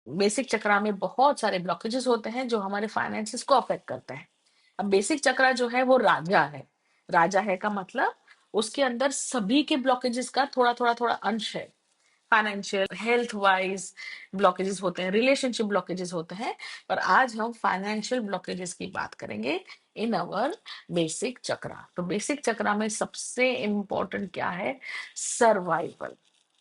Basic चक्रा में बहुत सारे ब्लॉकेजेस होते हैं जो हमारे फाइनेंसेस को अफेक्ट करते हैं। अब बेसिक चक्रा जो है वो राजा है। राजा है का मतलब उसके अंदर सभी के ब्लॉकेजेस का थोड़ा थोड़ा थोड़ा अंश है। फाइनेंशियल, हेल्थ वाइज ब्लॉकेजेस होते हैं, रिलेशनशिप ब्लॉकेजेस होते हैं। पर आज हम फाइनेंशियल ब्लॉकेजेस की बात करेंगे इन अवर बेसिक चक्रा। तो बेसिक चक्रा में सबसे इंपॉर्टेंट क्या है? Survival,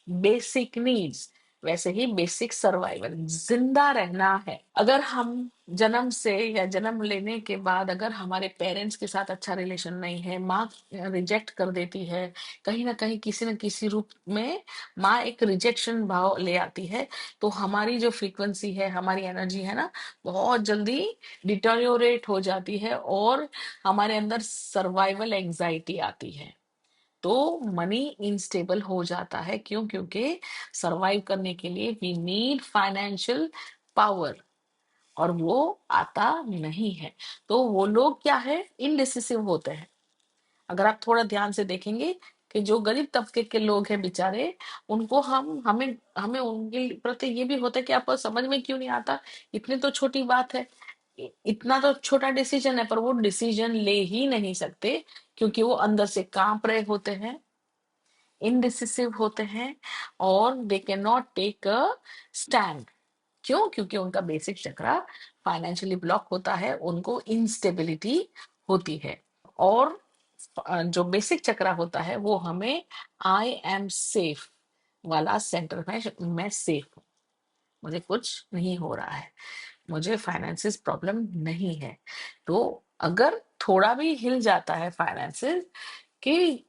basic needs. वैसे ही बेसिक सर्वाइवल, जिंदा रहना है। अगर हम जन्म से या जन्म लेने के बाद अगर हमारे पेरेंट्स के साथ अच्छा रिलेशन नहीं है, माँ रिजेक्ट कर देती है, कहीं ना कहीं किसी न किसी रूप में माँ एक रिजेक्शन भाव ले आती है, तो हमारी जो फ्रीक्वेंसी है, हमारी एनर्जी है ना, बहुत जल्दी डिटोरियोरेट हो जाती है और हमारे अंदर सर्वाइवल एंजाइटी आती है। तो मनी इनस्टेबल हो जाता है। क्यों? क्योंकि सरवाइव करने के लिए वी नीड फाइनेंशियल पावर, और वो आता नहीं है। तो वो लोग क्या है? इनडिसिसिव होते हैं। अगर आप थोड़ा ध्यान से देखेंगे कि जो गरीब तबके के लोग हैं बेचारे, उनको हम हमें हमें उनके प्रति ये भी होता है कि आपको समझ में क्यों नहीं आता, इतनी तो छोटी बात है, इतना तो छोटा डिसीजन है, पर वो डिसीजन ले ही नहीं सकते क्योंकि वो अंदर से कांप रहे होते हैं, इनडिसिसिव होते हैं, और they can not take a stand. क्यों? क्योंकि उनका बेसिक चक्रा फाइनेंशियली ब्लॉक होता है, उनको इंस्टेबिलिटी होती है। और जो बेसिक चक्रा होता है वो हमें आई एम सेफ वाला सेंटर में, मैं सेफ हूँ, मुझे कुछ नहीं हो रहा है, मुझे फाइनेंसिस प्रॉब्लम नहीं है। तो अगर थोड़ा भी हिल जाता है फाइनेंसिस, कि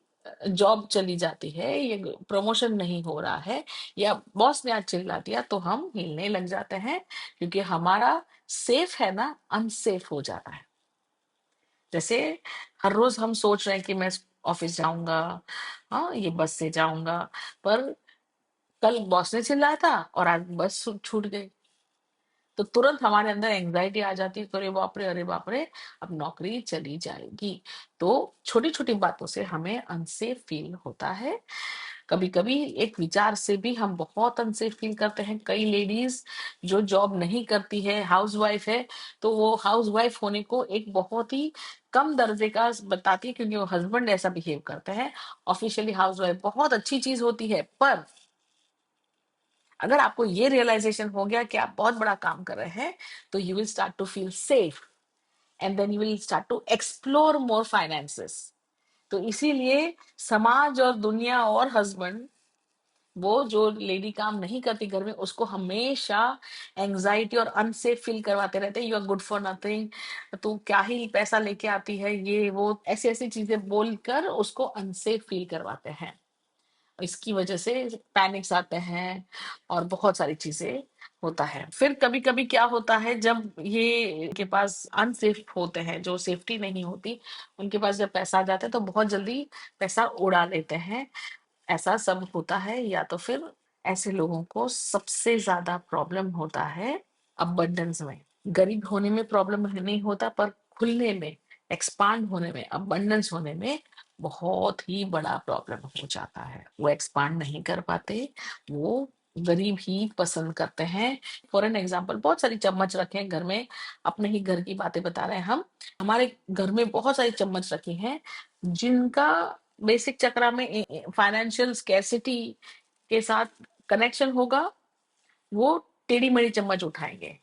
जॉब चली जाती है, ये प्रमोशन नहीं हो रहा है, या बॉस ने आज चिल्ला दिया, तो हम हिलने लग जाते हैं, क्योंकि हमारा सेफ है ना अनसेफ हो जाता है। जैसे हर रोज हम सोच रहे हैं कि मैं ऑफिस जाऊंगा, हाँ ये बस से जाऊंगा, पर कल बॉस ने चिल्लाया था और आज बस छूट गई, तो तुरंत हमारे अंदर एंजाइटी आ जाती है, तो अरे बाप रे, अरे बाप रे, अब नौकरी चली जाएगी। तो छोटी छोटी बातों से हमें अनसेफ फील होता है। कभी कभी एक विचार से भी हम बहुत अनसेफ फील करते हैं। कई लेडीज जो जॉब नहीं करती है, हाउस वाइफ है, तो वो हाउस वाइफ होने को एक बहुत ही कम दर्जे का बताती है, क्योंकि वो हस्बैंड ऐसा बिहेव करते हैं। ऑफिशियली हाउस वाइफ बहुत अच्छी चीज होती है, पर अगर आपको ये रियलाइजेशन हो गया कि आप बहुत बड़ा काम कर रहे हैं, तो you will start to feel safe, and then you will start to explore more finances. तो इसीलिए समाज और दुनिया और हस्बैंड, वो जो लेडी काम नहीं करती घर में, उसको हमेशा एंजाइटी और अनसेफ फील करवाते रहते हैं। You are good for nothing, तू क्या ही पैसा लेके आती है, ये वो ऐसी ऐसी चीजें बोलकर उसको अनसेफ फील करवाते हैं। इसकी वजह से पैनिक्स आते हैं और बहुत सारी चीजें होता है। फिर कभी कभी क्या होता है, जब ये के पास अनसेफ होते हैं, जो सेफ्टी नहीं होती, उनके पास जब पैसा आ जाता है तो बहुत जल्दी पैसा उड़ा लेते हैं। ऐसा सब होता है। या तो फिर ऐसे लोगों को सबसे ज्यादा प्रॉब्लम होता है अबंडेंस में। गरीब होने में प्रॉब्लम नहीं होता, पर खुलने में, एक्सपांड होने में, अबंडेंस होने में बहुत ही बड़ा प्रॉब्लम हो जाता है। वो एक्सपांड नहीं कर पाते, वो गरीब ही पसंद करते हैं। फॉर एन एग्जाम्पल, बहुत सारी चम्मच रखे हैं घर में, अपने ही घर की बातें बता रहे हैं हम। हमारे घर में बहुत सारी चम्मच रखी हैं जिनका बेसिक चक्रा में फाइनेंशियल स्कैर्सिटी के साथ कनेक्शन होगा। वो टेढ़ी मेढ़ी चम्मच उठाएंगे,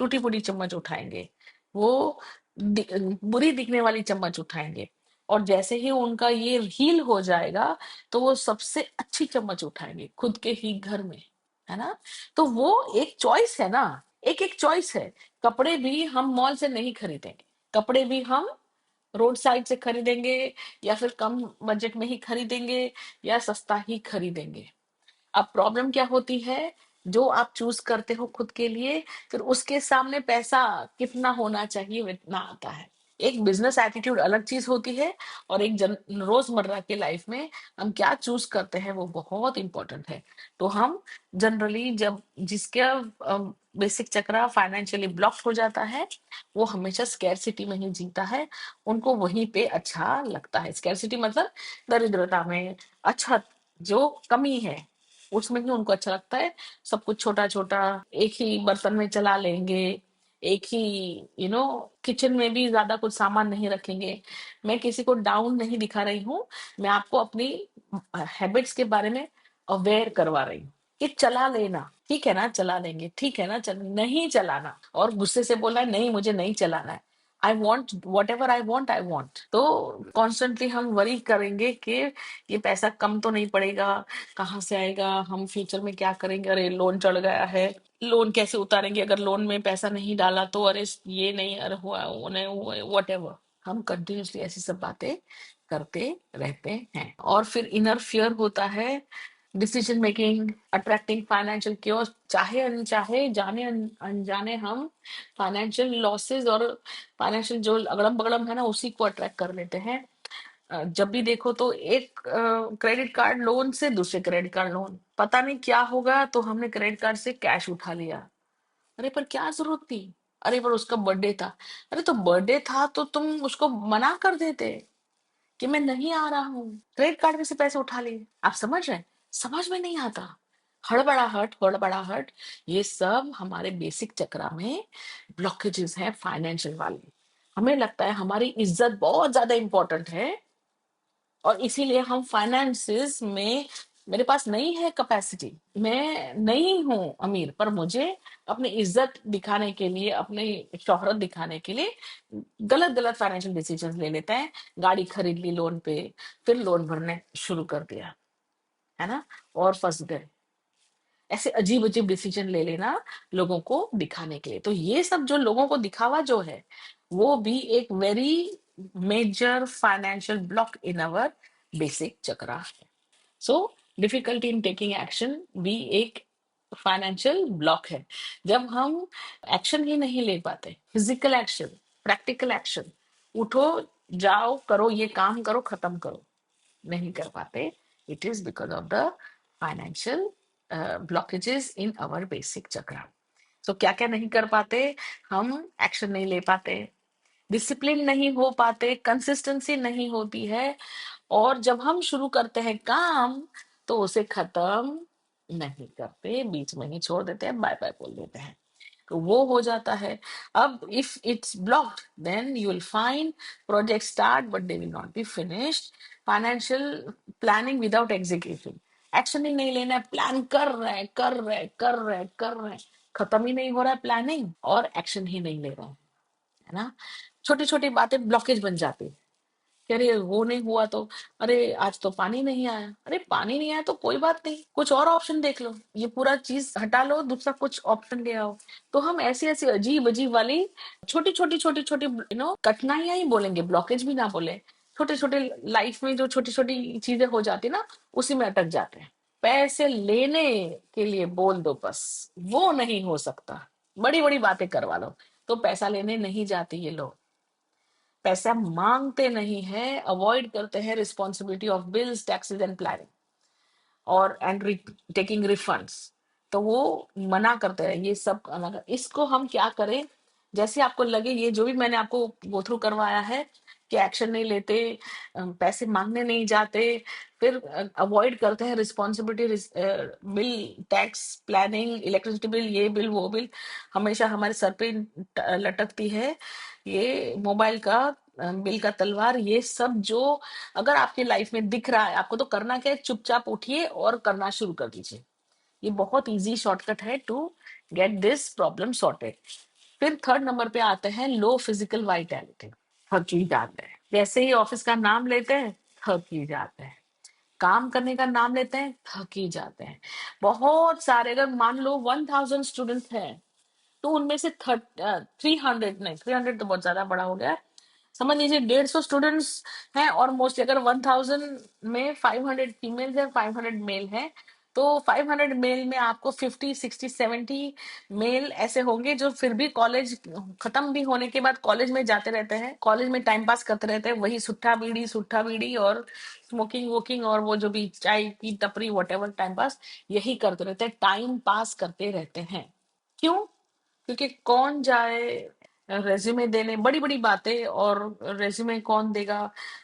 टूटी फूटी चम्मच उठाएंगे, वो बुरी दिखने वाली चम्मच उठाएंगे, और जैसे ही उनका ये हील हो जाएगा, तो वो सबसे अच्छी चम्मच उठाएंगे खुद के ही घर में, है ना। तो वो एक चॉइस है ना, एक एक चॉइस है। कपड़े भी हम मॉल से नहीं खरीदेंगे, कपड़े भी हम रोड साइड से खरीदेंगे, या फिर कम बजट में ही खरीदेंगे, या सस्ता ही खरीदेंगे। अब प्रॉब्लम क्या होती है, जो आप चूज करते हो खुद के लिए, फिर उसके सामने पैसा कितना होना चाहिए वो इतना आता है। एक बिजनेस एटीट्यूड अलग चीज होती है, और एक रोजमर्रा के लाइफ में हम क्या चूज करते हैं वो बहुत इंपॉर्टेंट है। तो हम जनरली जब जिसका बेसिक चक्रा फाइनेंशियली ब्लॉक हो जाता है, वो हमेशा स्कैरसिटी में ही जीता है। उनको वहीं पे अच्छा लगता है। स्कैरसिटी मतलब दरिद्रता में, अच्छा, जो कमी है, उसमें ही उनको अच्छा लगता है। सब कुछ छोटा छोटा एक ही बर्तन में चला लेंगे, एक ही किचन में भी ज्यादा कुछ सामान नहीं रखेंगे। मैं किसी को डाउन नहीं दिखा रही हूँ, मैं आपको अपनी हैबिट्स के बारे में अवेयर करवा रही हूँ कि चला लेना, ठीक है ना, चला लेंगे, ठीक है ना, चल नहीं चलाना और गुस्से से बोलना है नहीं मुझे नहीं चलाना है, I want what ever I want I want. तो कॉन्स्टेंटली हम वरी करेंगे कि ये पैसा कम तो नहीं पड़ेगा, कहाँ से आएगा, हम फ्यूचर में क्या करेंगे, अरे लोन चढ़ गया है, लोन कैसे उतारेंगे, अगर लोन में पैसा नहीं डाला तो, अरे ये नहीं, अरे हुआ वो नहीं हुआ, वट एवर। हम कंटिन्यूसली ऐसी सब बातें करते रहते हैं और फिर इनर फियर होता है, decision making, attracting financial chaos, चाहे अनचाहे, जाने अनजाने हम फाइनेंशियल लॉसेस और फाइनेंशियल जो अगड़म बगड़म है ना उसी को अट्रैक्ट कर लेते हैं। जब भी देखो तो एक क्रेडिट कार्ड लोन से दूसरे क्रेडिट कार्ड लोन, पता नहीं क्या होगा तो हमने क्रेडिट कार्ड से कैश उठा लिया, अरे पर क्या जरूरत थी, अरे पर उसका बर्थडे था, अरे तो बर्थडे था तो तुम उसको मना कर देते कि मैं नहीं आ रहा हूँ, क्रेडिट कार्ड में से पैसे उठा लिए। आप समझ रहे हैं? समझ में नहीं आता, हड़बड़ाहट हड़बड़ाहट, ये सब हमारे बेसिक चक्रा में ब्लॉकेजेस हैं फाइनेंशियल वाले। हमें लगता है हमारी इज्जत बहुत ज्यादा इंपॉर्टेंट है और इसीलिए हम फाइनेंसिस में, मेरे पास नहीं है कैपेसिटी, मैं नहीं हूं अमीर, पर मुझे अपनी इज्जत दिखाने के लिए, अपनी शोहरत दिखाने के लिए गलत गलत फाइनेंशियल डिसीजंस ले लेते हैं। गाड़ी खरीद ली लोन पे, फिर लोन भरने शुरू कर दिया, है ना, और फंस गए। ऐसे अजीब अजीब डिसीजन ले लेना लोगों को दिखाने के लिए, तो ये सब जो लोगों को दिखावा जो है वो भी एक very major financial block in our basic chakra. So difficulty in taking action भी एक फाइनेंशियल ब्लॉक है। जब हम एक्शन ही नहीं ले पाते, फिजिकल एक्शन, प्रैक्टिकल एक्शन, उठो, जाओ, करो, ये काम करो, खत्म करो, नहीं कर पाते, it is because of the financial blockages in our basic chakra. सो क्या क्या नहीं कर पाते, हम एक्शन नहीं ले पाते, डिसिप्लिन नहीं हो पाते, कंसिस्टेंसी नहीं होती है, और जब हम शुरू करते हैं काम तो उसे खत्म नहीं करते, बीच में ही छोड़ देते हैं, बाय बाय बोल देते हैं, तो वो हो जाता है। अब if it's blocked then you will find project start but they will not be finished, financial planning without execution, action ही नहीं लेना है, प्लान कर रहे हैं कर रहे हैं कर रहे हैं कर रहे हैं, खत्म ही नहीं हो रहा है प्लानिंग और एक्शन ही नहीं ले रहे हैं, है ना। छोटी छोटी बातें ब्लॉकेज बन जाती है कि अरे वो नहीं हुआ तो, अरे आज तो पानी नहीं आया, अरे पानी नहीं आया तो कोई बात नहीं, कुछ और ऑप्शन देख लो, ये पूरा चीज हटा लो, दूसरा कुछ ऑप्शन ले आओ। तो हम ऐसी ऐसी अजीब अजीब वाली छोटी छोटी छोटी छोटी कठिनाइयां ही बोलेंगे, ब्लॉकेज भी ना बोले, छोटे छोटे लाइफ में जो छोटी छोटी चीजें हो जाती ना उसी में अटक जाते हैं। पैसे लेने के लिए बोल दो बस, वो नहीं हो सकता, बड़ी बड़ी बातें करवा लो, तो पैसा लेने नहीं जाते ये लोग, पैसा मांगते नहीं है, अवॉइड करते हैं responsibility of bills taxes and planning और टेकिंग रिफंड्स, तो वो मना करते हैं ये सब अलग। इसको हम क्या करें, जैसे आपको लगे ये जो भी मैंने आपको गो थ्रू करवाया है कि एक्शन नहीं लेते, पैसे मांगने नहीं जाते, फिर अवॉइड करते हैं responsibility, bill tax planning, electricity bill, ये बिल वो बिल, हमेशा हमारे सर पे लटकती है ये मोबाइल का बिल का तलवार, ये सब जो अगर आपकी लाइफ में दिख रहा है, आपको तो करना क्या है, चुपचाप उठिए और करना शुरू कर दीजिए। ये बहुत इजी शॉर्टकट है to get this problem sorted. फिर थर्ड नंबर पे आते हैं लो फिजिकल वाइटैलिटी, थक ही जाते हैं, जैसे ही ऑफिस का नाम लेते हैं थक ही जाते हैं, काम करने का नाम लेते हैं थक ही जाते हैं। बहुत सारे, अगर मान लो 1000 स्टूडेंट हैं तो उनमें से 300, नहीं 300 तो बहुत ज्यादा बड़ा हो गया, समझ लीजिए 150 स्टूडेंट्स हैं, और मोस्टली अगर 1000 में 500 फीमेल है 500 मेल है, तो 500 मेल में आपको 50 60 70 मेल ऐसे होंगे जो फिर भी कॉलेज खत्म भी होने के बाद कॉलेज में जाते रहते हैं, कॉलेज में टाइम पास करते रहते हैं, वही सुट्टा बीड़ी और स्मोकिंग वोकिंग और वो जो भी चाय की टपरी वट एवर, टाइम पास यही करते रहते हैं, टाइम पास करते रहते हैं। क्यों? क्योंकि कौन जाए रेज्यूमे देने, बड़ी बड़ी बातें, और रेज्यूमे कौन देगा,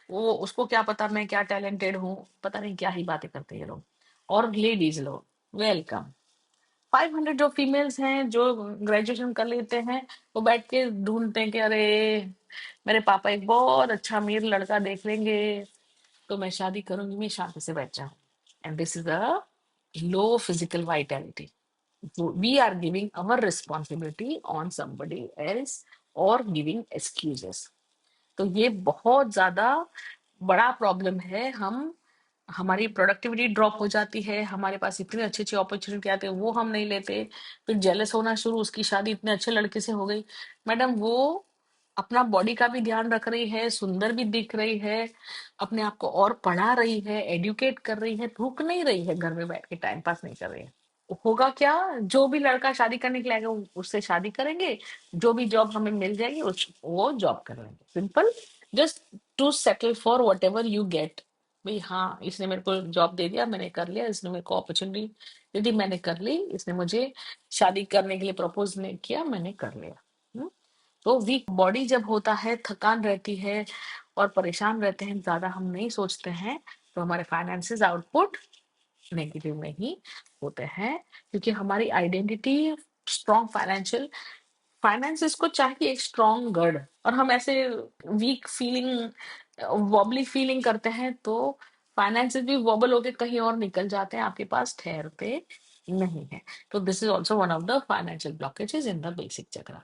वो उसको क्या पता मैं क्या टैलेंटेड हूँ, पता नहीं क्या ही बातें करते हैं ये लोग, और लेडीज लोग वेलकम। 500 जो फीमेल्स हैं जो ग्रेजुएशन कर लेते हैं, वो बैठ के ढूंढते हैं कि अरे मेरे पापा एक बहुत अच्छा अमीर लड़का देख लेंगे तो मैं शादी करूंगी, मैं शादी से बैठ जाऊं। And this is a low physical vitality. We are giving our responsibility on somebody else or giving excuses. तो ये बहुत ज्यादा बड़ा प्रॉब्लम है। हम हमारी प्रोडक्टिविटी ड्रॉप हो जाती है, हमारे पास इतनी अच्छी अच्छी अपॉर्चुनिटी आती है वो हम नहीं लेते, फिर जेलस होना शुरू, उसकी शादी इतने अच्छे लड़के से हो गई। मैडम वो अपना बॉडी का भी ध्यान रख रही है, सुंदर भी दिख रही है, अपने आप को और पढ़ा रही है, एडुकेट कर रही है, रुक नहीं रही है घर में बैठ के टाइम पास नहीं कर रही है। होगा क्या, जो भी लड़का शादी करने के लिए आएगा उससे शादी करेंगे, जो भी जॉब हमें मिल जाएगी उस वो जॉब कर लेंगे, simple. Just to settle for whatever you get. भाई हाँ, इसने मेरे को जॉब दे दिया, मैंने कर लिया, इसने मेरे को अपॉर्चुनिटी दे दी, मैंने कर ली, इसने मुझे शादी करने के लिए प्रपोज नहीं किया, मैंने कर लिया। हम्म? तो वीक बॉडी जब होता है, थकान रहती है और परेशान रहते हैं, ज्यादा हम नहीं सोचते हैं, तो हमारे फाइनेंसेस आउटपुट नेगेटिव में ही होते हैं। क्योंकि हमारी आइडेंटिटी स्ट्रॉन्ग फाइनेंशियल, फाइनेंसिस को चाहिए एक स्ट्रॉन्ग गढ़, और हम ऐसे वीक फीलिंग, वॉबली फीलिंग करते हैं तो फाइनेंसिस भी वॉबल होके कहीं और निकल जाते हैं, आपके पास ठहरते नहीं है। तो this is also one of the financial blockages in the basic chakra.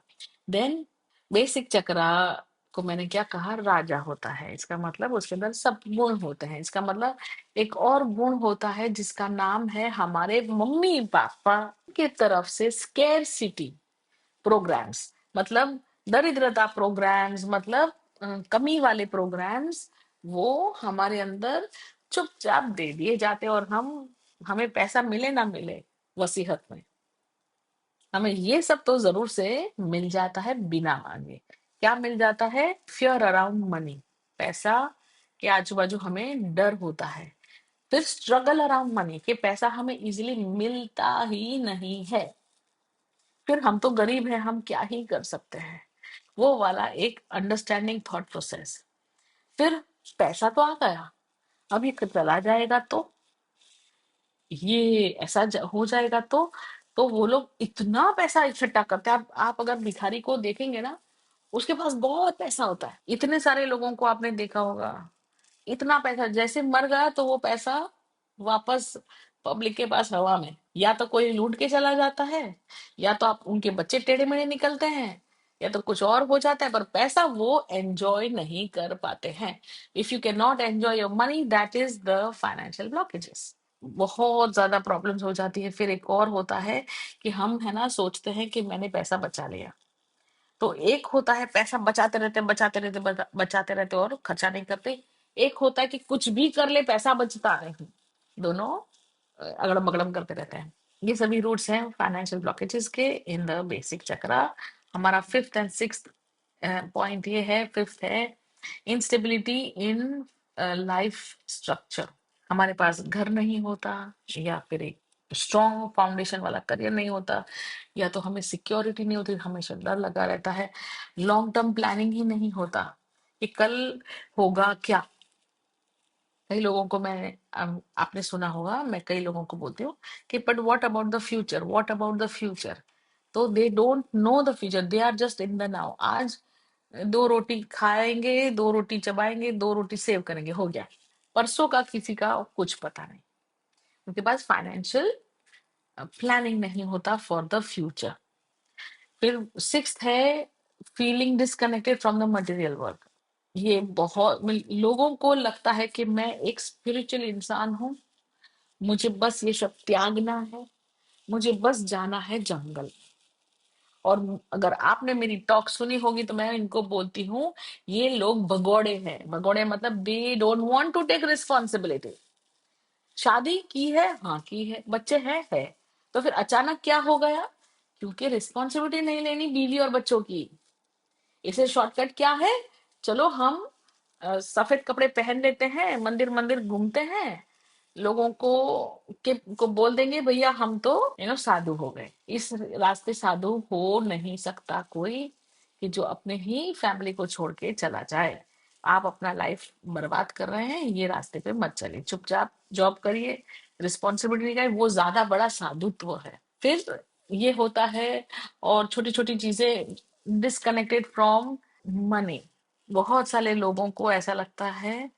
Then basic chakra को मैंने क्या कहा, राजा होता है, इसका मतलब उसके अंदर सब गुण होते हैं। इसका मतलब एक और गुण होता है जिसका नाम है हमारे मम्मी पापा की तरफ से स्केर्सिटी प्रोग्राम्स, मतलब दरिद्रता प्रोग्राम्स, मतलब कमी वाले प्रोग्राम्स, वो हमारे अंदर चुपचाप दे दिए जाते हैं, और हम हमें पैसा मिले ना मिले वसीहत में, हमें ये सब तो जरूर से मिल जाता है बिना मांगे। क्या मिल जाता है? फियर अराउंड मनी, पैसा के आजू बाजू हमें डर होता है। फिर स्ट्रगल अराउंड मनी, कि पैसा हमें इजीली मिलता ही नहीं है, फिर हम तो गरीब हैं, हम क्या ही कर सकते हैं, वो वाला एक अंडरस्टैंडिंग थॉट प्रोसेस। फिर पैसा तो आ गया, अब ये चला जाएगा तो, ये ऐसा हो जाएगा तो वो लोग इतना पैसा इकट्ठा करते हैं। आप अगर भिखारी को देखेंगे ना, उसके पास बहुत पैसा होता है, इतने सारे लोगों को आपने देखा होगा, इतना पैसा, जैसे मर गया तो वो पैसा वापस पब्लिक के पास हवा में, या तो कोई लूट के चला जाता है, या तो आप उनके बच्चे टेढ़े मेढ़े निकलते हैं, या तो कुछ और हो जाता है, पर पैसा वो एंजॉय नहीं कर पाते हैं। If you can not enjoy your money, that is the financial blockages. बहुत ज्यादा प्रॉब्लम्स हो जाती है। फिर एक और होता है कि हम है ना सोचते हैं कि मैंने पैसा बचा लिया, तो एक होता है पैसा बचाते रहते बचाते रहते बचाते रहते और खर्चा नहीं करते, एक होता है कि कुछ भी कर ले पैसा बचता नहीं, दोनों अगड़म बगड़म करते रहते हैं। ये सभी रूट्स हैं फाइनेंशियल ब्लॉकेजेस के इन द बेसिक चक्रा। हमारा फिफ्थ एंड सिक्स्थ पॉइंट ये है, फिफ्थ है इंस्टेबिलिटी इन लाइफ स्ट्रक्चर। हमारे पास घर नहीं होता, या फिर एक स्ट्रॉन्ग फाउंडेशन वाला करियर नहीं होता, या तो हमें सिक्योरिटी नहीं होती, हमेशा डर लगा रहता है, लॉन्ग टर्म प्लानिंग ही नहीं होता कि कल होगा क्या। कई लोगों को मैं आपने सुना होगा, मैं कई लोगों को बोलती हूँ कि but what about the future, what about the future. तो they don't know the future, they are just in the now. आज दो रोटी खाएंगे, दो रोटी चबाएंगे, दो रोटी सेव करेंगे, हो गया। परसों का किसी का कुछ पता नहीं, उनके पास फाइनेंशियल प्लानिंग नहीं होता फॉर द फ्यूचर। फिर सिक्स्थ है feeling disconnected from the material world. ये बहुत लोगों को लगता है कि मैं एक स्पिरिचुअल इंसान हूँ, मुझे बस ये सब त्यागना है, मुझे बस जाना है जंगल। और अगर आपने मेरी टॉक सुनी होगी तो मैं इनको बोलती हूँ, ये लोग भगोड़े हैं। भगोड़े मतलब they don't want to take responsibility. शादी की है, हाँ की है, बच्चे हैं है, तो फिर अचानक क्या हो गया? क्योंकि रिस्पॉन्सिबिलिटी नहीं लेनी बीवी और बच्चों की। इसे शॉर्टकट क्या है? चलो हम सफेद कपड़े पहन लेते हैं, मंदिर मंदिर घूमते हैं, लोगों को बोल देंगे भैया हम तो साधु हो गए। इस रास्ते साधु हो नहीं सकता कोई, कि जो अपने ही फैमिली को छोड़ के चला जाए। आप अपना लाइफ बर्बाद कर रहे हैं, ये रास्ते पे मत चलिए, चुपचाप जॉब करिए, रिस्पॉन्सिबिलिटी का वो ज्यादा बड़ा साधुत्व है। फिर ये होता है, और छोटी छोटी चीजें, डिस्कनेक्टेड फ्रॉम मनी। बहुत सारे लोगों को ऐसा लगता है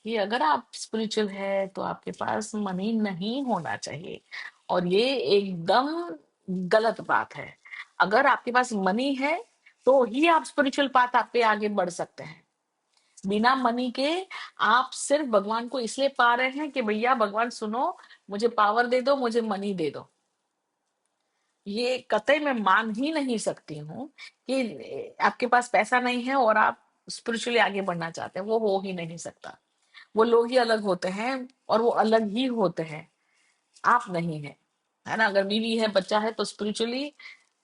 कि अगर आप स्पिरिचुअल है तो आपके पास मनी नहीं होना चाहिए, और ये एकदम गलत बात है। अगर आपके पास मनी है तो ही आप स्पिरिचुअल पाथ आप पे आगे बढ़ सकते हैं। बिना मनी के आप सिर्फ भगवान को इसलिए पा रहे हैं कि भैया भगवान सुनो, मुझे पावर दे दो, मुझे मनी दे दो। ये कतई मैं मान ही नहीं सकती हूँ कि आपके पास पैसा नहीं है और आप स्पिरिचुअली आगे बढ़ना चाहते हैं, वो हो ही नहीं सकता। वो लोग ही अलग होते हैं, और वो अलग ही होते हैं, आप नहीं है। है ना? अगर बीवी है, बच्चा है, तो स्पिरिचुअली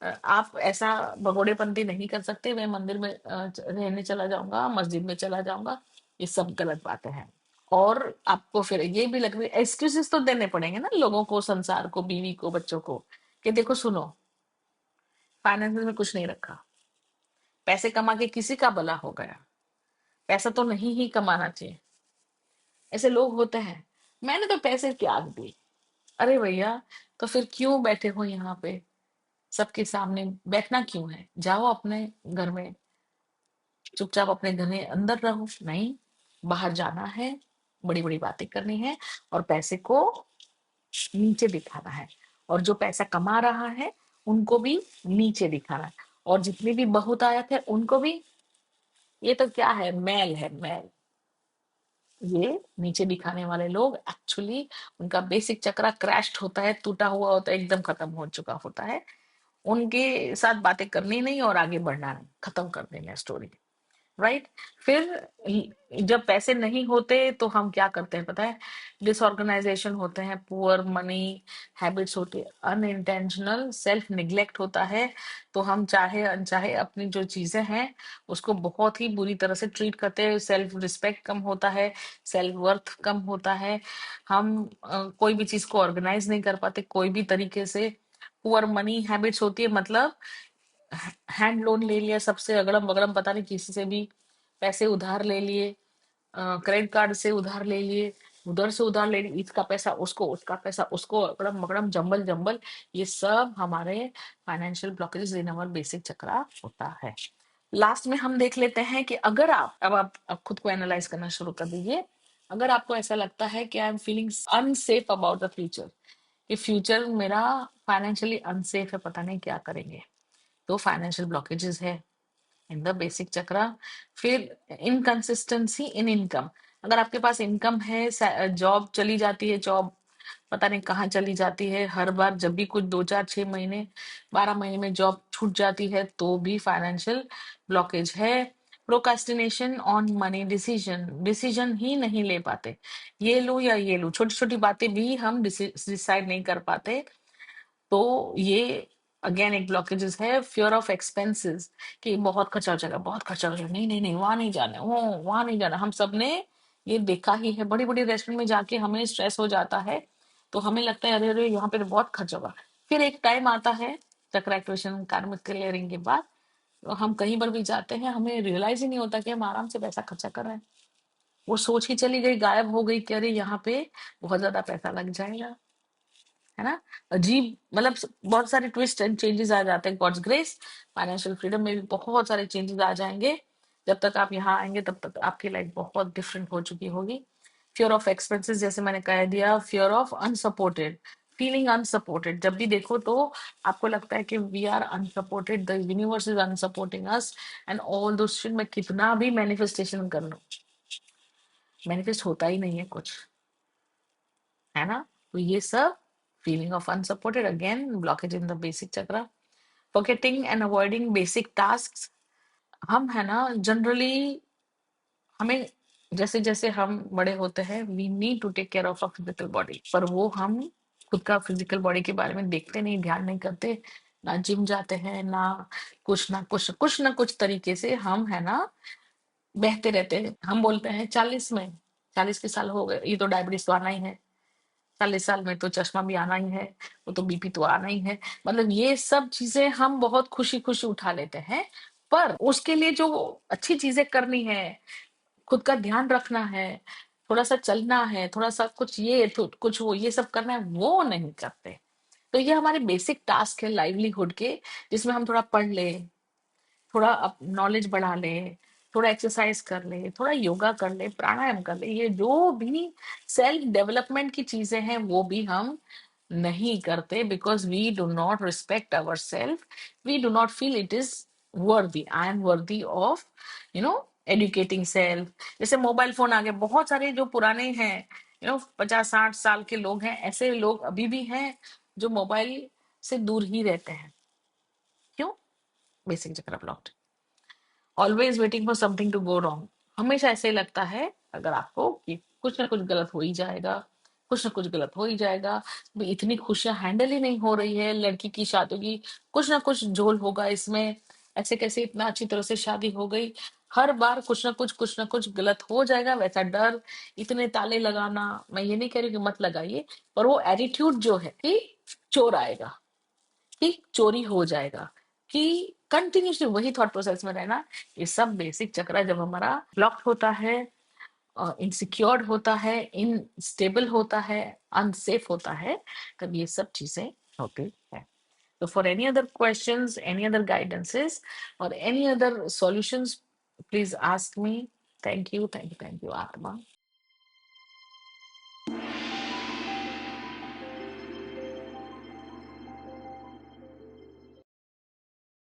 आप ऐसा भगोड़ेपंती नहीं कर सकते, मैं मंदिर में रहने चला जाऊंगा, मस्जिद में चला जाऊंगा। ये सब गलत बातें हैं। और आपको फिर ये भी लग रही एक्सक्यूजेस तो देने पड़ेंगे ना लोगों को, संसार को, बीवी को, बच्चों को, कि देखो सुनो, फाइनेंस में कुछ नहीं रखा, पैसे कमा के किसी का भला हो गया, पैसा तो नहीं ही कमाना चाहिए। ऐसे लोग होते हैं, मैंने तो पैसे त्याग दिए। अरे भैया, तो फिर क्यों बैठे हो यहाँ पे? सबके सामने बैठना क्यों है? जाओ अपने घर में, चुपचाप अपने घर में अंदर रहो। नहीं, बाहर जाना है, बड़ी बड़ी बातें करनी है, और पैसे को नीचे दिखाना है, और जो पैसा कमा रहा है उनको भी नीचे दिखाना है, और जितने भी बहुत आयत है उनको भी। ये तो क्या है, मैल है, मैल। ये नीचे दिखाने वाले लोग एक्चुअली, उनका बेसिक चक्रा क्रैश्ड होता है, टूटा हुआ होता है, एकदम खत्म हो चुका होता है। उनके साथ बातें करनी नहीं और आगे बढ़ना नहीं, खत्म कर देना स्टोरी। राइट? फिर जब पैसे नहीं होते तो हम क्या करते हैं पता है? डिसऑर्गेनाइजेशन होते हैं, पुअर मनी हैबिट्स होती है, अनइंटेंशनल सेल्फ निग्लेक्ट होता है। तो हम चाहे अनचाहे अपनी जो चीजें हैं उसको बहुत ही बुरी तरह से ट्रीट करते हैं, सेल्फ रिस्पेक्ट कम होता है, सेल्फ वर्थ कम होता है। हम कोई भी चीज को ऑर्गेनाइज नहीं कर पाते कोई भी तरीके से। पुअर मनी हैबिट्स होती है, मतलब हैंड लोन ले लिया सबसे, अगड़म बगड़म, पता नहीं किसी से भी पैसे उधार ले लिए, क्रेडिट कार्ड से उधार ले लिए, उधर से उधार ले लिए, इसका पैसा उसको, उसका पैसा उसको, अगड़म बगड़म, जंबल जंबल। ये सब हमारे financial blockages in our basic chakra होता है। लास्ट में हम देख लेते हैं कि अगर अब आप खुद को एनालाइज करना शुरू कर दीजिए। अगर आपको ऐसा लगता है कि I am feeling unsafe about the future, कि फ्यूचर मेरा फाइनेंशियली अनसेफ है, पता नहीं क्या करेंगे, तो फाइनेंशियल ब्लॉकेजेस है इन द बेसिक चक्रा। फिर इनकंसिस्टेंसी इन इनकम, अगर आपके पास इनकम है, जॉब चली जाती है, जॉब पता नहीं कहाँ चली जाती है, हर बार जब भी कुछ 2 4 6 महीने 12 महीने में जॉब छूट जाती है, तो भी फाइनेंशियल ब्लॉकेज है। Procrastination on money decision, decision ही नहीं ले पाते, ये लो या ये लो, छोटी छोटी बातें भी हम डिसाइड नहीं कर पाते। तो ये अगेन एक ब्लॉकेजेस है। फियर ऑफ एक्सपेंसेस, कि बहुत खर्चा हो जाएगा, बहुत खर्चा हो जाएगा, नहीं नहीं नहीं, वहां नहीं जाना, वो वहां नहीं जाना। हम सब ने ये देखा ही है, बड़ी बड़ी रेस्टोरेंट में जाके हमें स्ट्रेस हो जाता है, तो हमें लगता है अरे अरे यहाँ पे तो बहुत खर्च होगा। फिर एक टाइम आता है चक्र एक्टिवेशन कार्मिक क्लियरिंग के बाद, तो हम कहीं पर भी जाते हैं, हमें रियलाइज ही नहीं होता कि हम आराम से पैसा खर्चा कर रहे हैं। वो सोच ही चली गई, गायब हो गई कि अरे यहाँ पे बहुत ज्यादा पैसा लग जाएगा। है ना? अजीब, मतलब बहुत सारे ट्विस्ट एंड चेंजेस आ जाते हैं। गॉड्स ग्रेस, फाइनेंशियल फ्रीडम में भी बहुत सारे चेंजेस आ जाएंगे। जब तक आप यहाँ आएंगे तब तक आपकी लाइफ बहुत डिफरेंट हो चुकी होगी। फियर ऑफ एक्सपेंसेस, जैसे मैंने कह दिया, fear of unsupported, feeling unsupported, जब भी देखो तो आपको लगता है कि we are unsupported, the universe is unsupporting us, and all though shit. मैं कितना भी मैनिफेस्टेशन कर लूं, मैनिफेस्ट होता ही नहीं है कुछ। है ना? तो ये सब feeling of unsupported, again blockage in the basic chakra. Forgetting and avoiding basic task, हम है ना जनरली, हमें जैसे जैसे हम बड़े होते हैं we need to take care of a physical body, पर वो हम खुद का फिजिकल बॉडी के बारे में देखते नहीं, ध्यान नहीं करते, ना जिम जाते हैं, ना कुछ तरीके से हम है ना बहते रहते हैं। हम बोलते हैं 40 में, 40 के साल हो गए, ये तो डायबिटीज तो आना ही है, 40 साल में तो चश्मा भी आना ही है, वो तो बीपी तो आना ही है। मतलब ये सब चीजें हम बहुत खुशी खुशी उठा लेते हैं, पर उसके लिए जो अच्छी चीजें करनी है, खुद का ध्यान रखना है, थोड़ा सा चलना है, थोड़ा सा कुछ ये कुछ वो ये सब करना है, वो नहीं करते। तो ये हमारे बेसिक टास्क है लाइवलीहुड के, जिसमें हम थोड़ा पढ़ ले, थोड़ा नॉलेज बढ़ा ले, थोड़ा एक्सरसाइज कर ले, थोड़ा योगा कर ले, प्राणायाम कर ले, ये जो भी सेल्फ डेवलपमेंट की चीजें हैं वो भी हम नहीं करते, because we do not respect our self, we do not feel it is worthy, I am worthy of educating self. जैसे मोबाइल फोन आ गए, बहुत सारे जो पुराने हैं 50-60 साल के लोग हैं, ऐसे लोग अभी भी हैं जो मोबाइल से दूर ही रहते हैं। क्यों? Basic chakra blocked, always waiting for something to go wrong. हमेशा ऐसे ही लगता है अगर आपको कि कुछ ना कुछ गलत हो ही जाएगा, कुछ ना कुछ गलत हो ही जाएगा, भी इतनी खुशियां हैंडल ही नहीं हो रही है लड़की की शादी की, कुछ ना कुछ झोल होगा इसमें, ऐसे कैसे इतना अच्छी तरह से शादी हो गई, हर बार कुछ ना कुछ गलत हो जाएगा, वैसा डर, इतने ताले लगाना। मैं ये नहीं कह रही कि मत लगाइए, पर वो एटीट्यूड जो है कि चोर आएगा, कि चोरी हो जाएगा, कि कंटिन्यूसली वही थॉट प्रोसेस में रहना, ये सब बेसिक चक्रा जब हमारा ब्लॉक होता है, इनसिक्योर्ड होता है, इनस्टेबल होता है, अनसेफ होता है, तब ये सब चीजें होती है। तो for any other questions, any other guidances और any other solutions, please ask me. Thank you, thank you, thank you आत्मा।